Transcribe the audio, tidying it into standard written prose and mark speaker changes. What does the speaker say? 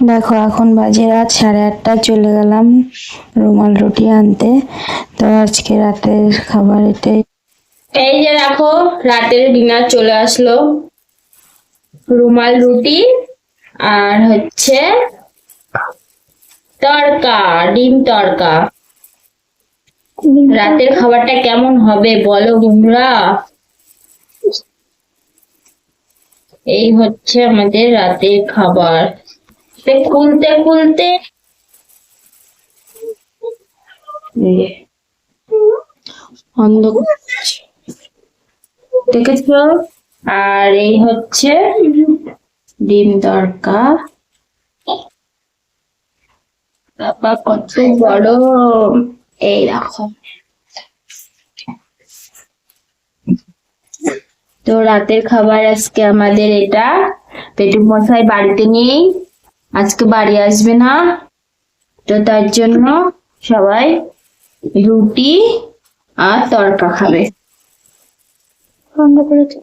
Speaker 1: দেখো এখন বাজে রাত 8:30, চলে গেলাম রুমাল রুটি আনতে। তো আজকে রাতের খাবার এটাই।
Speaker 2: এই যে দেখো রাতের ডিনার চলে আসলো, রুমাল রুটি আর হচ্ছে তড়কা, ডিম তড়কা। রাতের খাবারটা কেমন হবে বলো বন্ধুরা। এই হচ্ছে আমাদের রাতের খাবার। খুলতে খুলতে অন্ধকার দেখেছো। আর এই হচ্ছে ডিম তড়কা। বাবা কত গরম, এই দেখো। তো রাতের খাবার আজকে আমাদের এটা। পেটু মশাই বাড়িতে নেই, আজকে বাড়ি আসবে না, তো তার জন্য সবাই রুটি আর তড়কা খাবে।
Speaker 1: বন্ধ করেছে।